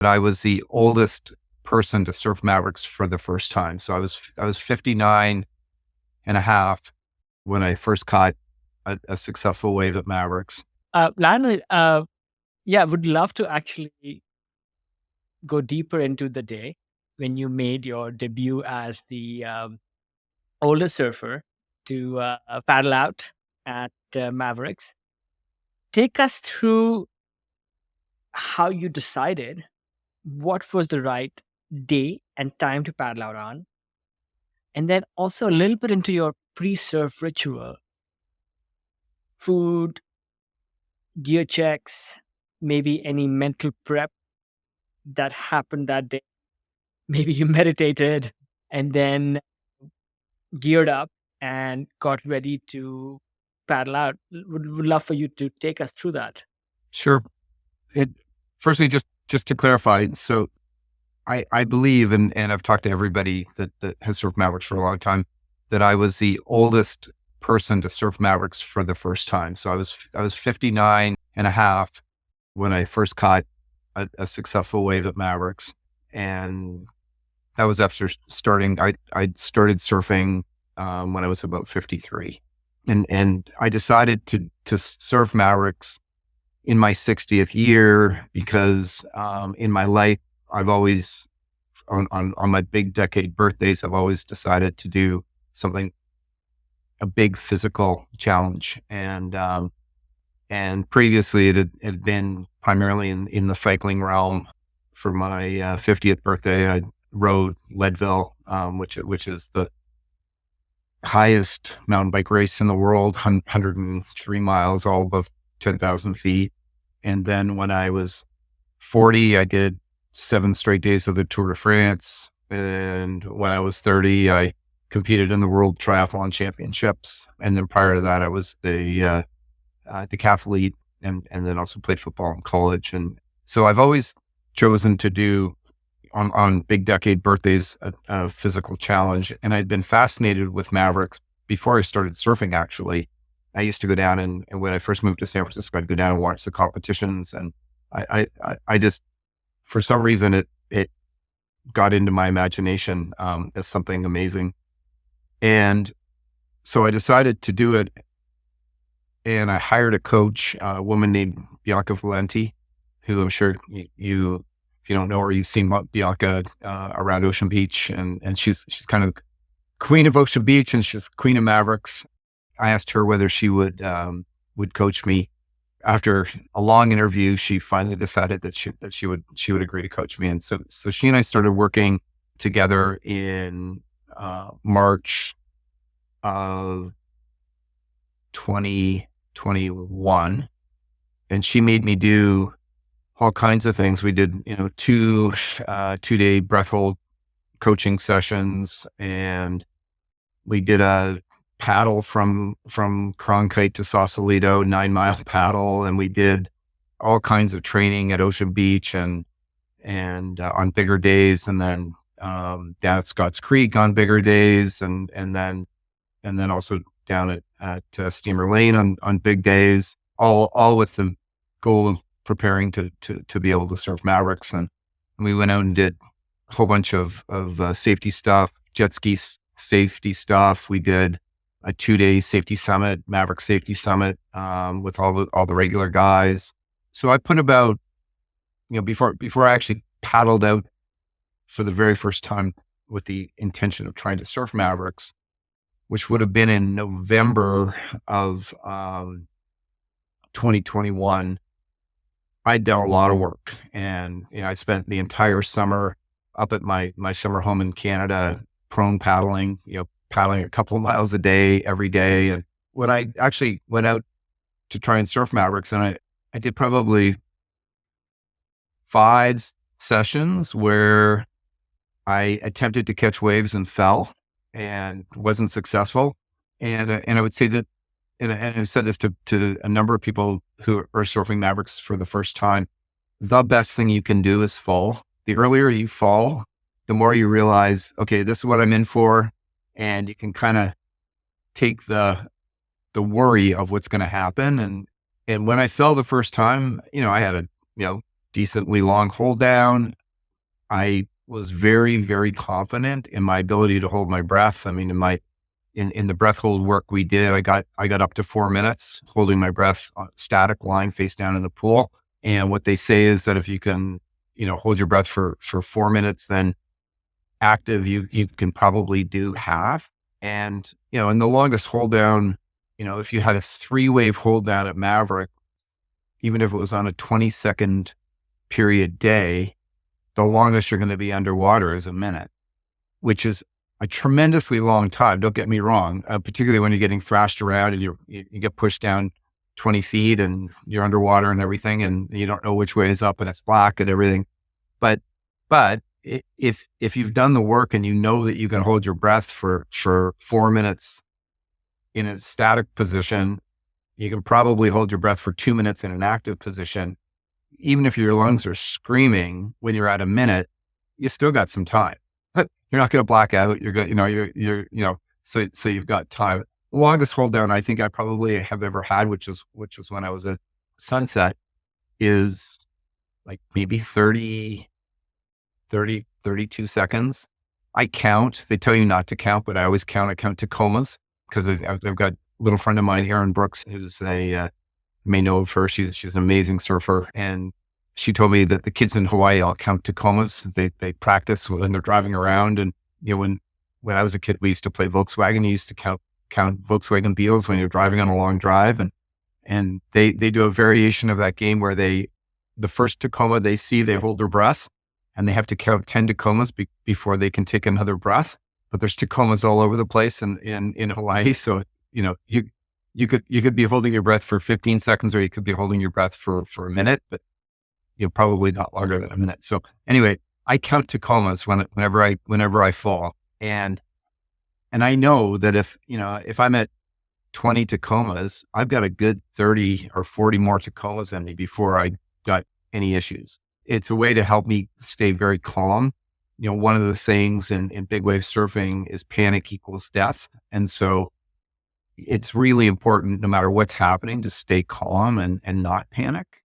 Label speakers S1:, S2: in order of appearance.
S1: I was the oldest person to surf Mavericks for the first time. So I was 59 and a half when I first caught a successful wave at Mavericks.
S2: Lionel, yeah, would love to actually go deeper into the day when you made your debut as the older surfer to paddle out at Mavericks. Take us through how you decided what was the right day and time to paddle out on, and then also a little bit into your pre-surf ritual, food, gear checks, maybe any mental prep that happened that day. Maybe you meditated and then geared up and got ready to paddle out. Would love for you to take us through that.
S1: Sure. It firstly, just to clarify, so I believe, and I've talked to everybody that has surfed Mavericks for a long time, that I was the oldest person to surf Mavericks for the first time. So I was 59 and a half when I first caught a successful wave at Mavericks. And that was after I started surfing when I was about 53. And I decided to surf Mavericks in my 60th year because in my life, I've always, on my big decade birthdays, I've always decided to do something, a big physical challenge. And previously it had been primarily in the cycling realm. For my 50th birthday, I rode Leadville, which is the highest mountain bike race in the world, 103 miles, all above 10,000 feet. And then when I was 40, I did 7 straight days of the Tour de France. And when I was 30, I competed in the World Triathlon Championships. And then prior to that, I was the decathlete and then also played football in college. And so I've always chosen to do on big decade birthdays, a physical challenge. And I'd been fascinated with Mavericks before I started surfing, actually. I used to go down and when I first moved to San Francisco, I'd go down and watch the competitions. And I just, for some reason, it got into my imagination as something amazing. And so I decided to do it. And I hired a coach, a woman named Bianca Valenti, who I'm sure you if you don't know her, you've seen Bianca around Ocean Beach, and she's kind of queen of Ocean Beach, and she's queen of Mavericks. I asked her whether she would coach me. After a long interview, she finally decided that she would agree to coach me, and so she and I started working together in March of 2021, and she made me do all kinds of things. We did, 2-day breath hold coaching sessions, and we did a paddle from Cronkite to Sausalito, 9-mile paddle. And we did all kinds of training at Ocean Beach and on bigger days. And then, down at Scotts Creek on bigger days. And then also down at Steamer Lane on big days, all with the goal of preparing to be able to surf Mavericks. And we went out and did a whole bunch of safety stuff, jet ski safety stuff. We did a 2-day safety summit, Maverick Safety Summit, with all the regular guys. So I put about, before I actually paddled out for the very first time with the intention of trying to surf Mavericks, which would have been in November of 2021, I'd done a lot of work. And I spent the entire summer up at my summer home in Canada, prone paddling, paddling a couple of miles a day, every day. And when I actually went out to try and surf Mavericks, and I did probably 5 sessions where I attempted to catch waves and fell and wasn't successful. And I would say that, and I've said this to a number of people who are surfing Mavericks for the first time, the best thing you can do is fall. The earlier you fall, the more you realize, okay, this is what I'm in for. And you can kind of take the worry of what's going to happen. And when I fell the first time, I had a decently long hold down. I was very, very confident in my ability to hold my breath. I mean, in the breath hold work we did, I got up to 4 minutes holding my breath static, lying face down in the pool. And what they say is that if you can, hold your breath for 4 minutes, then active, you can probably do half. And, in the longest hold down, if you had a 3-wave hold down at Maverick, even if it was on a 20-second period day, the longest you're going to be underwater is a minute, which is a tremendously long time. Don't get me wrong, particularly when you're getting thrashed around and you get pushed down 20 feet and you're underwater and everything, and you don't know which way is up and it's black and everything. But if you've done the work and you know that you can hold your breath for 4 minutes in a static position, you can probably hold your breath for 2 minutes in an active position. Even if your lungs are screaming when you're at a minute, you still got some time. You're not going to black out. You're good. So you've got time. The longest hold down I think I probably have ever had, which was when I was at Sunset, is like maybe 32 seconds. I count. They tell you not to count, but I always count. I count Tacomas because I've got a little friend of mine, Erin Brooks, who's may know of her. She's an amazing surfer. And she told me that the kids in Hawaii all count Tacomas. They practice when they're driving around. And, when I was a kid, we used to play Volkswagen. You used to count Volkswagen Beetles when you're driving on a long drive. And they do a variation of that game where the first Tacoma they see, they hold their breath and they have to count 10 Tacomas before they can take another breath. But there's Tacomas all over the place in Hawaii. So, you could be holding your breath for 15 seconds, or you could be holding your breath for a minute, but probably not longer than a minute. So anyway, I count Tacomas whenever I fall. And I know that if I'm at 20 Tacomas, I've got a good 30 or 40 more Tacomas in me before I got any issues. It's a way to help me stay very calm. One of the sayings in big wave surfing is panic equals death. And so it's really important, no matter what's happening, to stay calm and not panic.